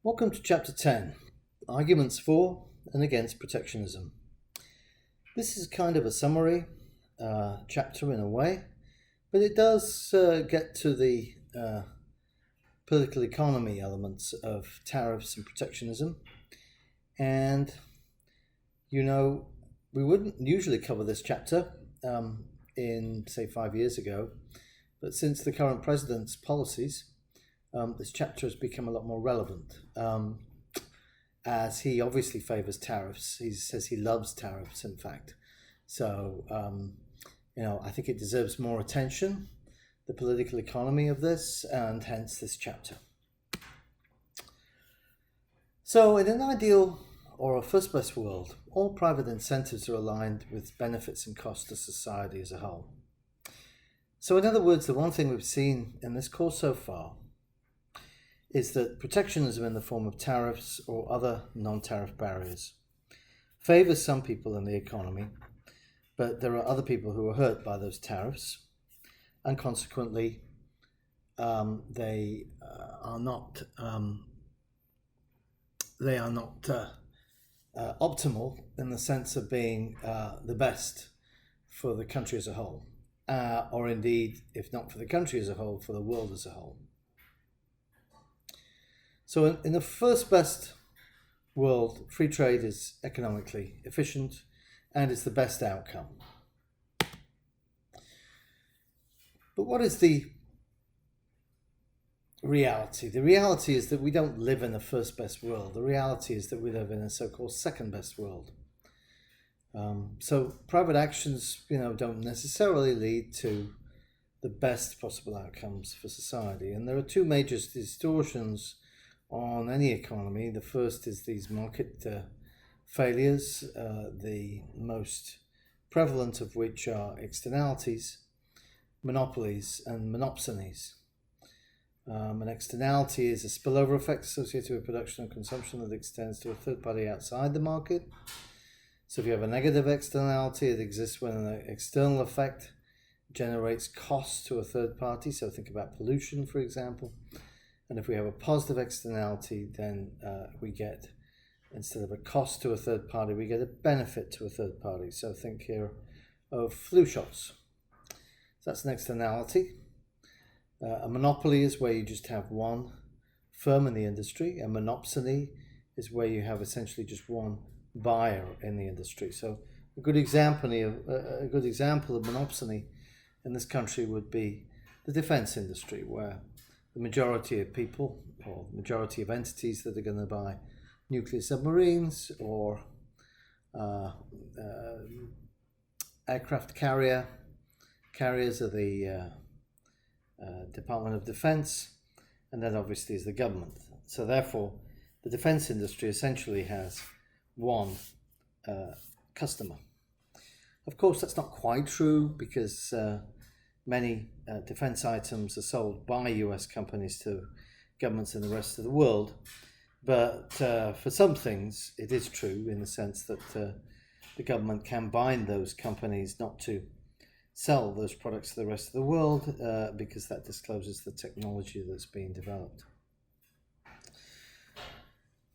Welcome to Chapter 10, Arguments for and Against Protectionism. This is kind of a summary chapter in a way, but it does get to the political economy elements of tariffs and protectionism. And, we wouldn't usually cover this chapter in, say, 5 years ago, but since the current president's policies, this chapter has become a lot more relevant, as he obviously favours tariffs. He says he loves tariffs, in fact. So, I think it deserves more attention, the political economy of this, and hence this chapter. So, in an ideal or a first best world, all private incentives are aligned with benefits and costs to society as a whole. So, in other words, the one thing we've seen in this course so far is that protectionism in the form of tariffs or other non-tariff barriers favors some people in the economy, but there are other people who are hurt by those tariffs, and consequently they are not optimal in the sense of being the best for the country as a whole, or indeed, if not for the country as a whole, for the world as a whole. So in the first best world, free trade is economically efficient and it's the best outcome. But what is the reality? The reality is that we don't live in the first best world. The reality is that we live in a so-called second best world. So private actions, don't necessarily lead to the best possible outcomes for society. And there are two major distortions on any economy. The first is these market failures, the most prevalent of which are externalities, monopolies, and monopsonies. An externality is a spillover effect associated with production and consumption that extends to a third party outside the market. So if you have a negative externality, it exists when an external effect generates costs to a third party. So think about pollution, for example. And if we have a positive externality, then we get, instead of a cost to a third party, we get a benefit to a third party. So think here of flu shots. So that's an externality. A monopoly is where you just have one firm in the industry. A monopsony is where you have essentially just one buyer in the industry. So a good example of monopsony in this country would be the defense industry, where the majority of people or the majority of entities that are going to buy nuclear submarines or aircraft carriers are the Department of Defense, and that obviously is the government. So therefore, the defense industry essentially has one customer. Of course, that's not quite true, because many defense items are sold by US companies to governments in the rest of the world. But for some things, it is true in the sense that the government can bind those companies not to sell those products to the rest of the world because that discloses the technology that's being developed.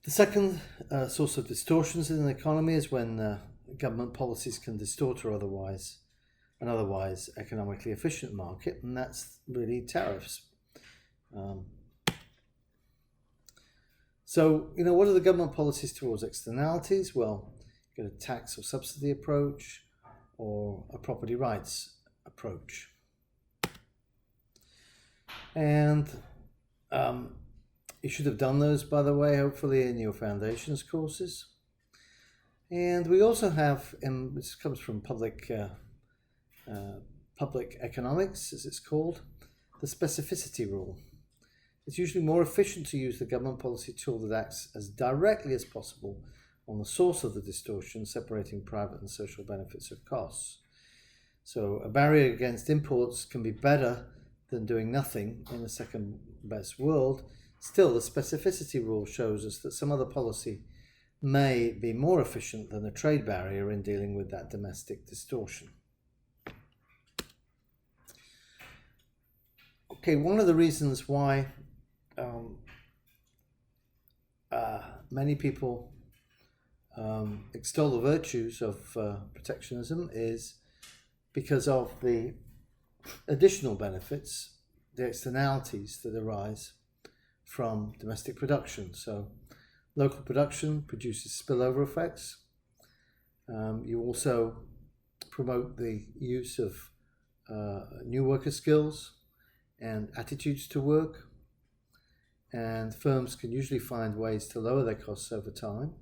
The second source of distortions in an economy is when government policies can distort or an otherwise economically efficient market, and that's really tariffs. So, what are the government policies towards externalities? Well, you get a tax or subsidy approach or a property rights approach. And you should have done those, by the way, hopefully in your foundations courses. And we also have, and this comes from public economics, as it's called, the specificity rule. It's usually more efficient to use the government policy tool that acts as directly as possible on the source of the distortion, separating private and social benefits of costs. So a barrier against imports can be better than doing nothing in a second best world. Still, the specificity rule shows us that some other policy may be more efficient than a trade barrier in dealing with that domestic distortion. Okay, one of the reasons why many people extol the virtues of protectionism is because of the additional benefits, the externalities that arise from domestic production. So local production produces spillover effects. You also promote the use of new worker skills and attitudes to work, and firms can usually find ways to lower their costs over time.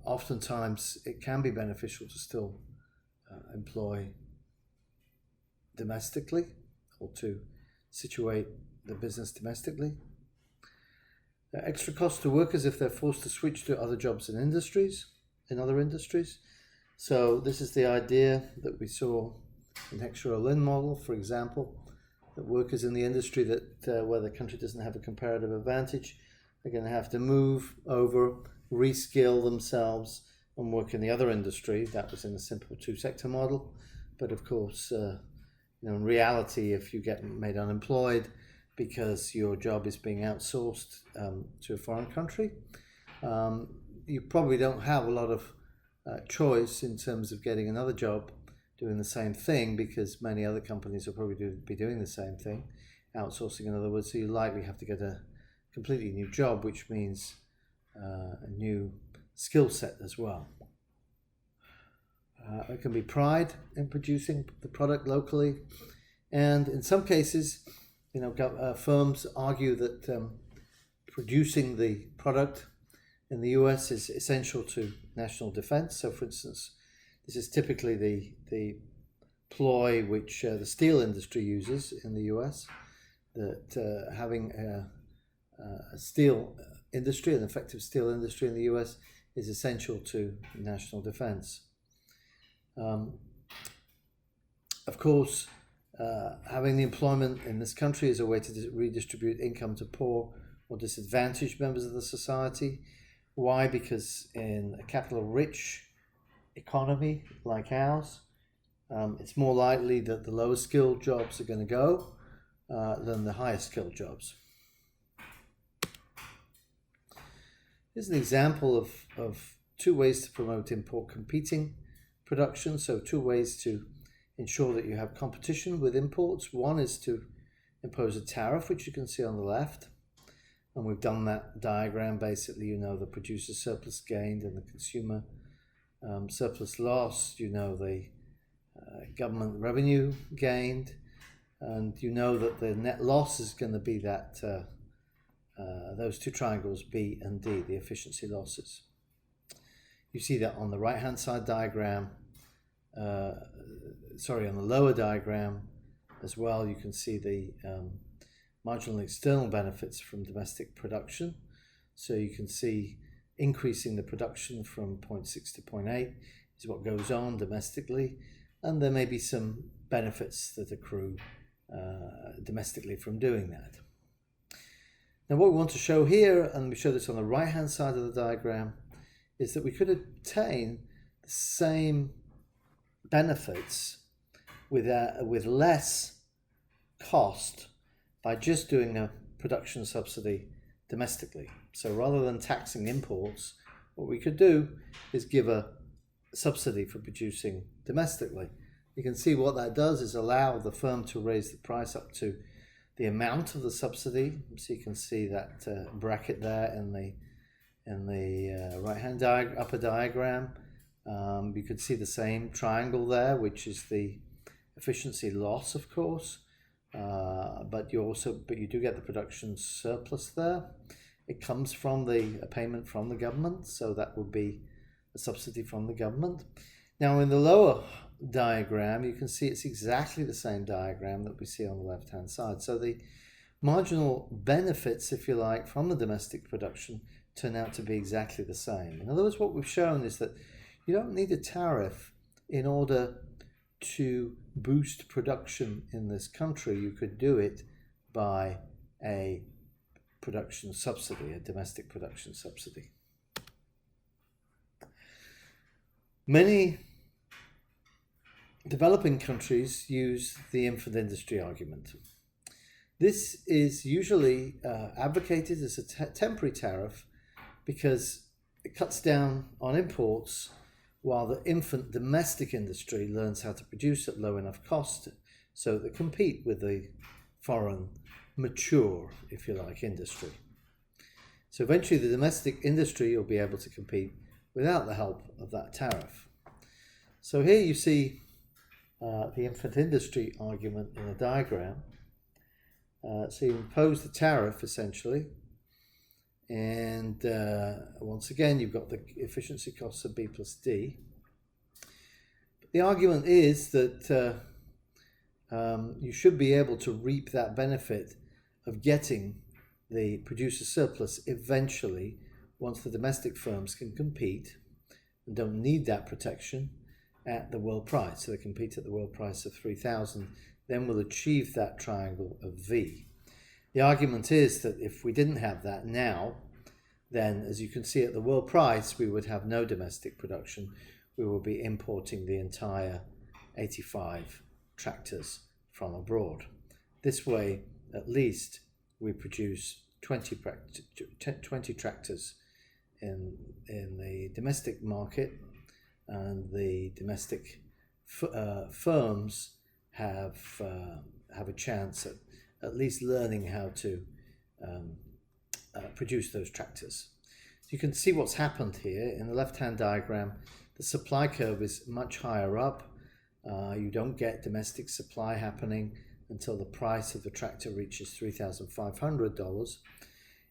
Oftentimes it can be beneficial to still employ domestically, or to situate the business domestically. Extra costs to workers if they're forced to switch to other jobs in other industries. So this is the idea that we saw in Heckscher-Ohlin model, for example, that workers in the industry where the country doesn't have a comparative advantage are going to have to move over, reskill themselves, and work in the other industry. That was in a simple two-sector model. But of course, in reality, if you get made unemployed because your job is being outsourced to a foreign country, you probably don't have a lot of choice in terms of getting another job doing the same thing, because many other companies will probably be doing the same thing, outsourcing in other words, so you likely have to get a completely new job, which means a new skill set as well. There can be pride in producing the product locally, and in some cases, firms argue that producing the product in the US is essential to national defense. So for instance, this is typically the ploy which the steel industry uses in the US, that having a steel industry, an effective steel industry in the US, is essential to national defense. Of course, having the employment in this country is a way to redistribute income to poor or disadvantaged members of the society. Why? Because in a capital-rich economy like ours, it's more likely that the lower skilled jobs are going to go than the higher skilled jobs. Here's an example of two ways to promote import competing production. So two ways to ensure that you have competition with imports. One is to impose a tariff, which you can see on the left. And we've done that diagram. Basically, the producer surplus gained and the consumer surplus lost. The government revenue gained. And that the net loss is going to be that those two triangles, B and D, the efficiency losses. You see that on the right-hand side diagram, on the lower diagram as well, you can see the marginal external benefits from domestic production. So you can see increasing the production from 0.6 to 0.8 is what goes on domestically, and there may be some benefits that accrue domestically from doing that. Now what we want to show here, and we show this on the right hand side of the diagram, is that we could attain the same benefits with less cost by just doing a production subsidy domestically. So rather than taxing imports, what we could do is give a subsidy for producing domestically. You can see what that does is allow the firm to raise the price up to the amount of the subsidy. So you can see that bracket there in the right-hand upper diagram. You could see the same triangle there, which is the efficiency loss, of course. But you do get the production surplus there. It comes from a payment from the government, so that would be a subsidy from the government. Now in the lower diagram, you can see it's exactly the same diagram that we see on the left-hand side. So the marginal benefits, if you like, from the domestic production turn out to be exactly the same. In other words, what we've shown is that you don't need a tariff in order to boost production in this country. You could do it by a production subsidy, a domestic production subsidy. Many developing countries use the infant industry argument. This is usually advocated as a temporary tariff because it cuts down on imports while the infant domestic industry learns how to produce at low enough cost so they compete with the foreign mature, if you like, industry. So eventually the domestic industry will be able to compete without the help of that tariff. So here you see the infant industry argument in a diagram. So you impose the tariff essentially, and once again you've got the efficiency costs of B plus D. But the argument is that you should be able to reap that benefit of getting the producer surplus eventually once the domestic firms can compete and don't need that protection at the world price. So they compete at the world price of 3,000, then we'll achieve that triangle of V. The argument is that if we didn't have that now, then as you can see at the world price, we would have no domestic production. We will be importing the entire 85 tractors from abroad. This way, at least, we produce 20 tractors in the domestic market, and the domestic firms have a chance at least learning how to produce those tractors. So you can see what's happened here in the left-hand diagram. The supply curve is much higher up. You don't get domestic supply happening until the price of the tractor reaches $3,500.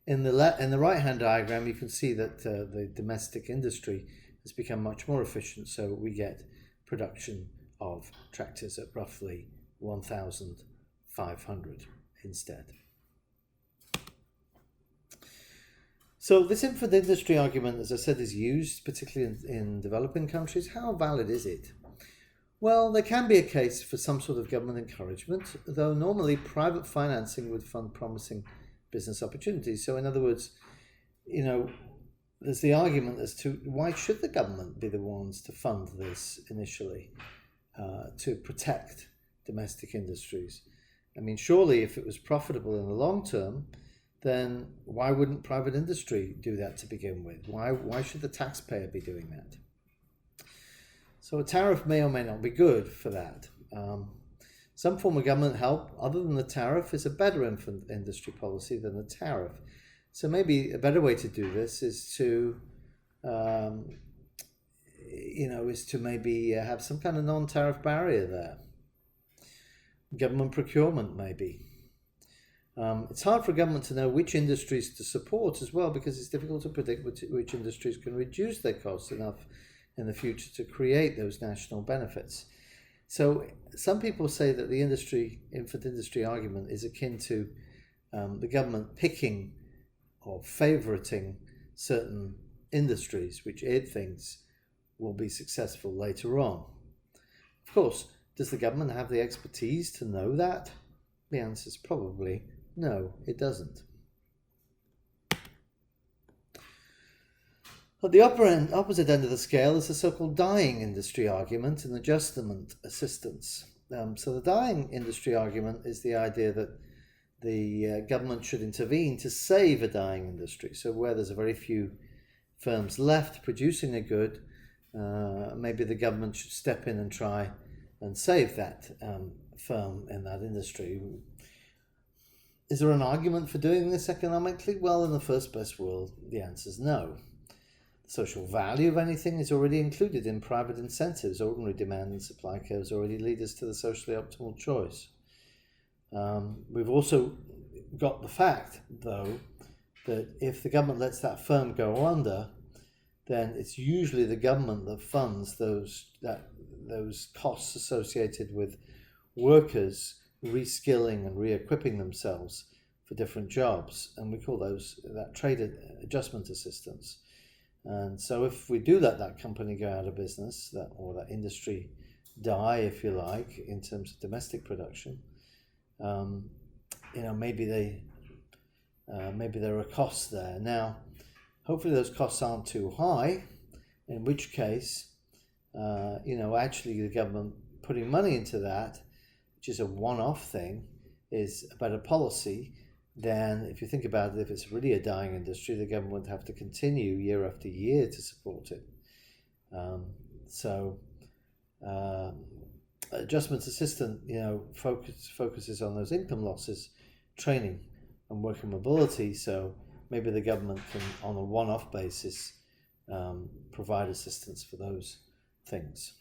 In the right-hand diagram, you can see that the domestic industry has become much more efficient, so we get production of tractors at roughly 1,500 instead. So this infant industry argument, as I said, is used particularly in developing countries. How valid is it? Well, there can be a case for some sort of government encouragement, though normally private financing would fund promising business opportunities. So in other words, there's the argument as to why should the government be the ones to fund this initially to protect domestic industries? I mean, surely if it was profitable in the long term, then why wouldn't private industry do that to begin with? Why should the taxpayer be doing that? So a tariff may or may not be good for that. Some form of government help other than the tariff is a better infant industry policy than the tariff. So maybe a better way to do this is to, maybe have some kind of non-tariff barrier there. Government procurement, maybe. It's hard for government to know which industries to support as well, because it's difficult to predict which industries can reduce their costs enough in the future to create those national benefits. So some people say that the infant industry argument is akin to the government picking or favoriting certain industries which it thinks will be successful later on. Of course, does the government have the expertise to know that? The answer is probably no, it doesn't. At the opposite end of the scale is the so-called dying industry argument and adjustment assistance. So the dying industry argument is the idea that the government should intervene to save a dying industry. So where there's a very few firms left producing a good, maybe the government should step in and try and save that firm in that industry. Is there an argument for doing this economically? Well, in the first best world, the answer is no. The social value of anything is already included in private incentives. Ordinary demand and supply curves already lead us to the socially optimal choice. We've also got the fact, though, that if the government lets that firm go under, then it's usually the government that funds those costs associated with workers reskilling and re-equipping themselves for different jobs, and we call that trade adjustment assistance. And so if we do let that company go out of business, or that industry die, if you like, in terms of domestic production, maybe there are costs there. Now, hopefully those costs aren't too high, in which case, actually the government putting money into that, which is a one-off thing, is a better policy, then if you think about it, if it's really a dying industry, the government would have to continue year after year to support it. Adjustment assistance, focuses on those income losses, training, and worker mobility. So maybe the government can, on a one-off basis, provide assistance for those things.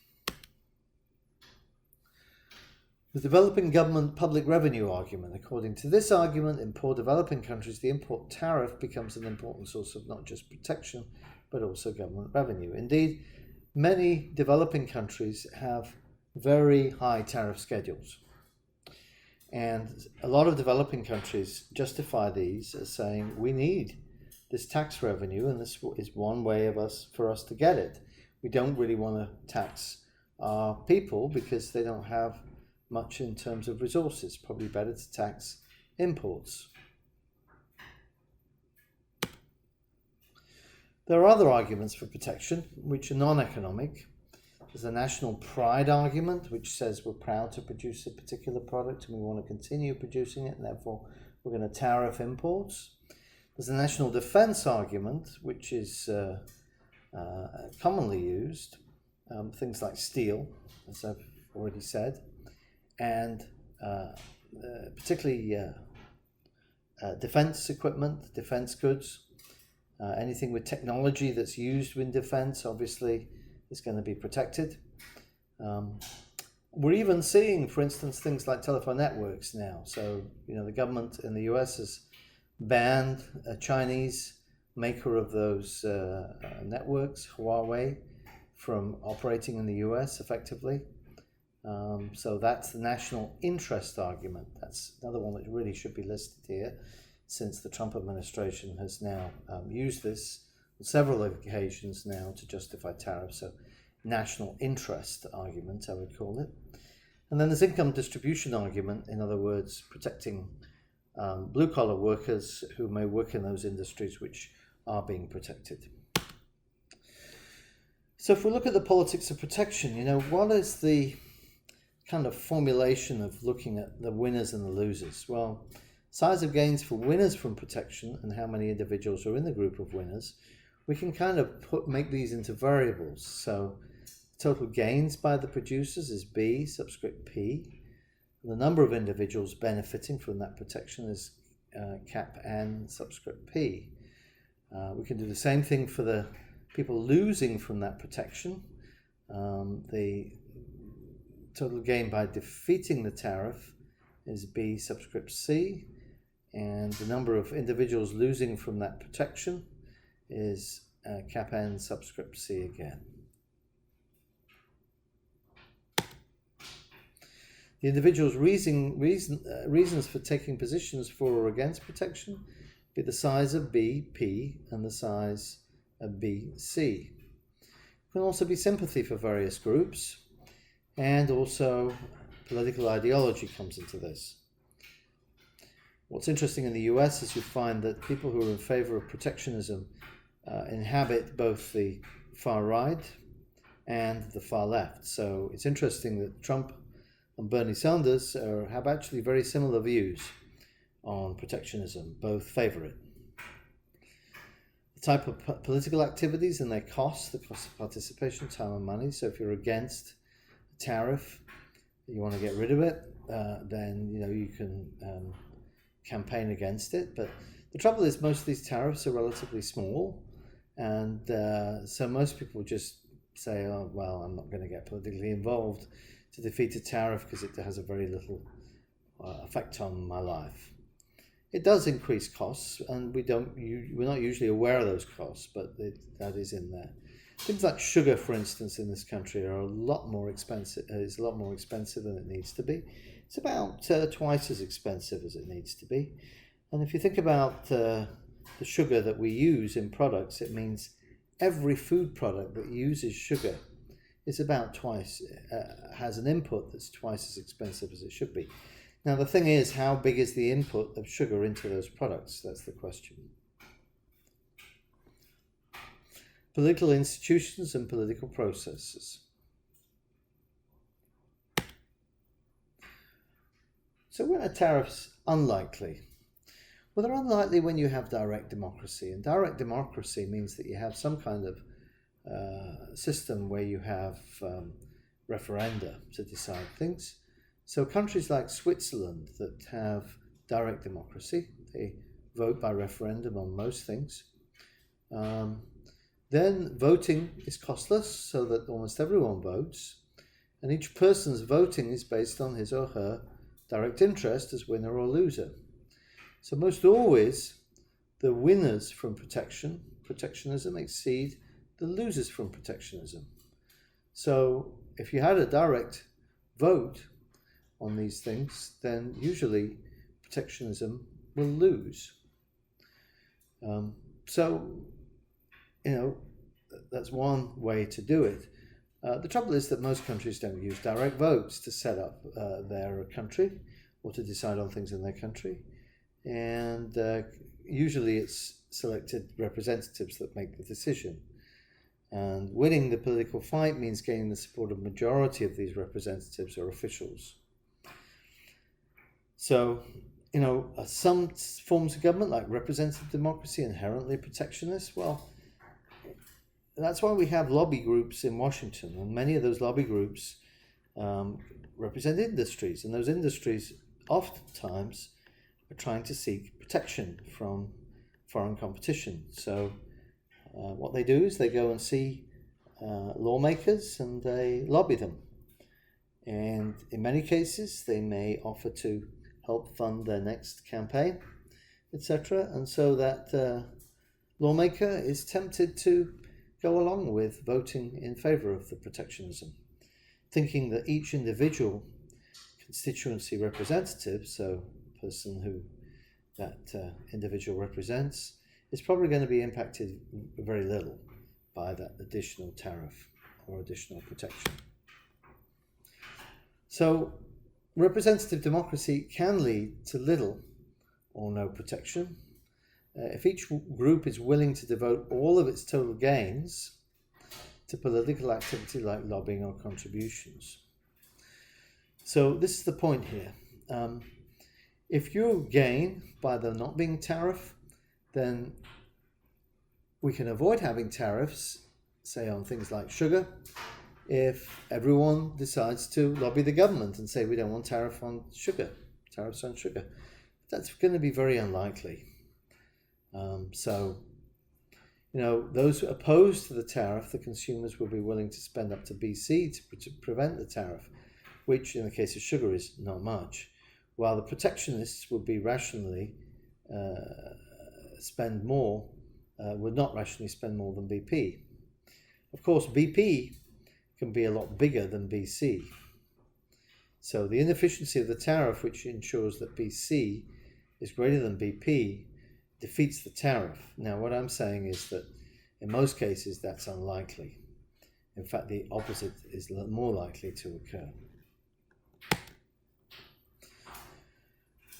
The developing government public revenue argument. According to this argument, in poor developing countries, the import tariff becomes an important source of not just protection, but also government revenue. Indeed, many developing countries have very high tariff schedules. And a lot of developing countries justify these as saying, we need this tax revenue, and this is one way for us to get it. We don't really want to tax our people because they don't have much in terms of resources. Probably better to tax imports. There are other arguments for protection which are non-economic. There's a national pride argument, which says we're proud to produce a particular product and we want to continue producing it, and therefore we're going to tariff imports. There's a national defense argument, which is commonly used, things like steel, as I've already said, and particularly defense equipment, defense goods, anything with technology that's used in defense, obviously, is going to be protected. We're even seeing, for instance, things like telephone networks now. So, the government in the US has banned a Chinese maker of those networks, Huawei, from operating in the US effectively. So that's the national interest argument. That's another one that really should be listed here, since the Trump administration has now used this on several occasions now to justify tariffs. So national interest argument, I would call it. And then there's income distribution argument, in other words, protecting blue-collar workers who may work in those industries which are being protected. So if we look at the politics of protection, what is the kind of formulation of looking at the winners and the losers? Well, size of gains for winners from protection and how many individuals are in the group of winners, we can kind of make these into variables. So total gains by the producers is B, subscript P. The number of individuals benefiting from that protection is cap N, subscript P. We can do the same thing for the people losing from that protection. The total gain by defeating the tariff is B, subscript C. And the number of individuals losing from that protection is cap N, subscript C again. The individual's reasons for taking positions for or against protection be the size of B, P, and the size of B, C. It can also be sympathy for various groups, and also political ideology comes into this. What's interesting in the US is you find that people who are in favor of protectionism inhabit both the far right and the far left. So it's interesting that Trump and Bernie Sanders have actually very similar views on protectionism, both favor it. The type of political activities and their costs, the cost of participation, time and money. So if you're against a tariff, you want to get rid of it, then you can campaign against it. But the trouble is most of these tariffs are relatively small, and so most people just say, oh, well, I'm not going to get politically involved to defeat a tariff because it has a very little effect on my life. It does increase costs, and we're not usually aware of those costs, but that is in there. Things like sugar, for instance, in this country are a lot more expensive. Is a lot more expensive than it needs to be. It's about twice as expensive as it needs to be. And if you think about the sugar that we use in products, it means every food product that uses sugar is about twice, has an input that's twice as expensive as it should be. Now, the thing is, how big is the input of sugar into those products? That's the question. Political institutions and political processes. So when are tariffs unlikely? Well, they're unlikely when you have direct democracy. And direct democracy means that you have some kind of system where you have referenda to decide things. So countries like Switzerland that have direct democracy, they vote by referendum on most things. Then voting is costless, so that almost everyone votes, and each person's voting is based on his or her direct interest as winner or loser. So most always, the winners from protectionism exceed the losers from protectionism. So if you had a direct vote on these things, then usually protectionism will lose. That's one way to do it. The trouble is that most countries don't use direct votes to set up their country or to decide on things in their country. And usually it's selected representatives that make the decision. And winning the political fight means gaining the support of the majority of these representatives or officials. So, some forms of government, like representative democracy, inherently protectionist. Well, that's why we have lobby groups in Washington, and many of those lobby groups represent industries, and those industries oftentimes are trying to seek protection from foreign competition. So what they do is they go and see lawmakers and they lobby them. And in many cases, they may offer to help fund their next campaign, etc. And so that lawmaker is tempted to go along with voting in favor of the protectionism, thinking that each individual constituency representative, so person who that individual represents, is probably going to be impacted very little by that additional tariff or additional protection. So representative democracy can lead to little or no protection. If each group is willing to devote all of its total gains to political activity like lobbying or contributions. So this is the point here. If you gain by there not being tariff, then we can avoid having tariffs, say on things like sugar, if everyone decides to lobby the government and say we don't want tariffs on sugar. That's going to be very unlikely. Those opposed to the tariff, the consumers will be willing to spend up to BC to prevent the tariff, which in the case of sugar is not much, while the protectionists would be rationally would not rationally spend more than BP. Of course, BP can be a lot bigger than BC. So the inefficiency of the tariff, which ensures that BC is greater than BP, defeats the tariff. Now, what I'm saying is that in most cases that's unlikely. In fact, the opposite is more likely to occur.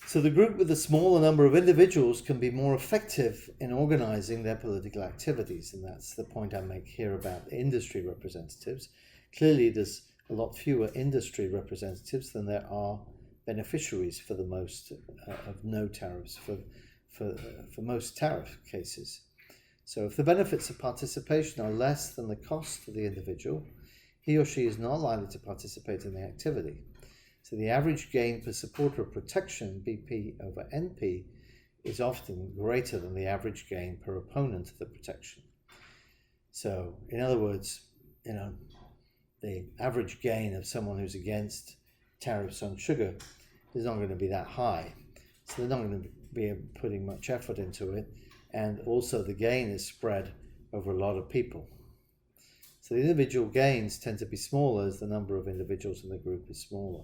So the group with a smaller number of individuals can be more effective in organizing their political activities, and that's the point I make here about industry representatives. Clearly, there's a lot fewer industry representatives than there are beneficiaries for the most of no tariffs for most tariff cases. So if the benefits of participation are less than the cost to the individual, he or she is not likely to participate in the activity. So the average gain per supporter of protection, BP over NP, is often greater than the average gain per opponent of the protection. So in other words, the average gain of someone who's against tariffs on sugar is not going to be that high. So they're not going to be putting much effort into it. And also the gain is spread over a lot of people. So the individual gains tend to be smaller as the number of individuals in the group is smaller.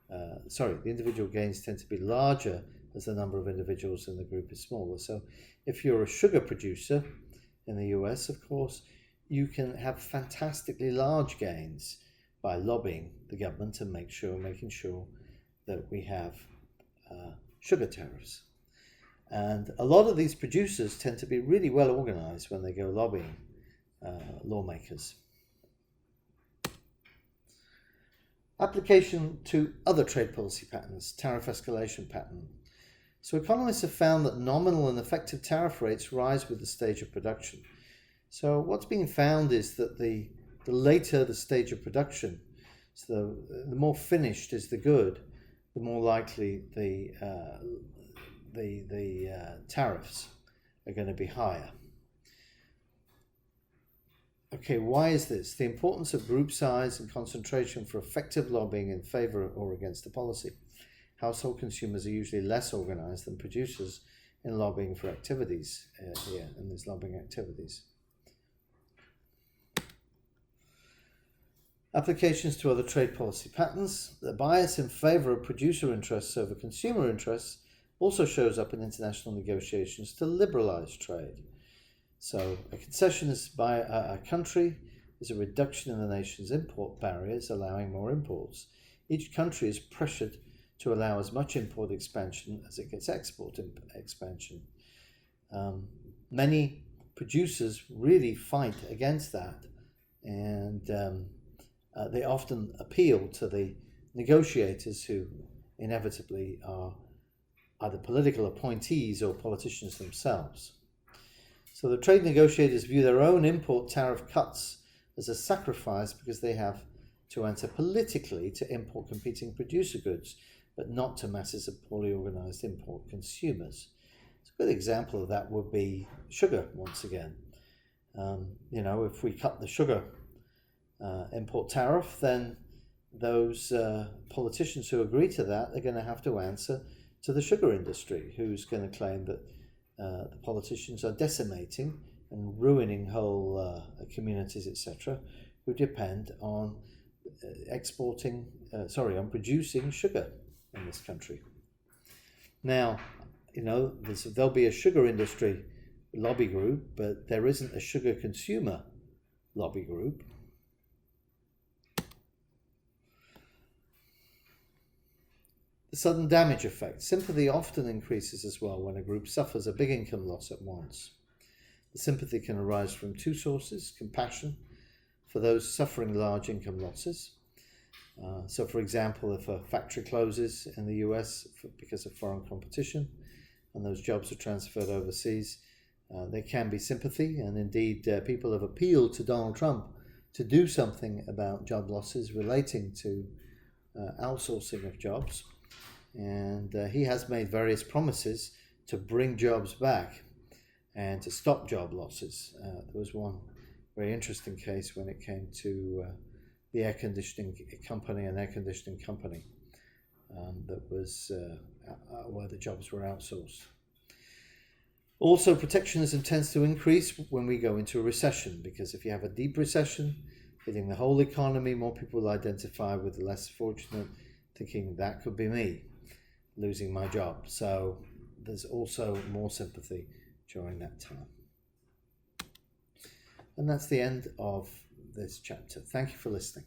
The individual gains tend to be larger as the number of individuals in the group is smaller. So if you're a sugar producer in the US, of course, you can have fantastically large gains by lobbying the government and making sure that we have sugar tariffs. And a lot of these producers tend to be really well organized when they go lobbying lawmakers. Application to other trade policy patterns, tariff escalation pattern. So economists have found that nominal and effective tariff rates rise with the stage of production. So what's being found is that the later the stage of production, so the more finished is the good, the more likely the tariffs are going to be higher. Okay, why is this? The importance of group size and concentration for effective lobbying in favor or against the policy. Household consumers are usually less organized than producers in lobbying for activities here, in these lobbying activities. Applications to other trade policy patterns. The bias in favor of producer interests over consumer interests also shows up in international negotiations to liberalize trade. So a concession is by a country is a reduction in the nation's import barriers, allowing more imports. Each country is pressured to allow as much import expansion as it gets export expansion. Many producers really fight against that, and they often appeal to the negotiators, who inevitably are either political appointees or politicians themselves. So the trade negotiators view their own import tariff cuts as a sacrifice because they have to answer politically to import competing producer goods, but not to masses of poorly organized import consumers. So a good example of that would be sugar, once again. If we cut the sugar import tariff, then those politicians who agree to that are going to have to answer to the sugar industry, who's going to claim that the politicians are decimating and ruining whole communities, etc., who depend on producing sugar in this country. Now, there'll be a sugar industry lobby group, but there isn't a sugar consumer lobby group. The sudden damage effect. Sympathy often increases as well when a group suffers a big income loss at once. The sympathy can arise from two sources: compassion for those suffering large income losses. So, for example, if a factory closes in the US because of foreign competition and those jobs are transferred overseas, there can be sympathy, and indeed people have appealed to Donald Trump to do something about job losses relating to outsourcing of jobs. And he has made various promises to bring jobs back and to stop job losses. There was one very interesting case when it came to the air conditioning company that was where the jobs were outsourced. Also, protectionism tends to increase when we go into a recession, because if you have a deep recession hitting the whole economy, more people will identify with the less fortunate, thinking that could be me losing my job. So there's also more sympathy during that time. And that's the end of this chapter. Thank you for listening.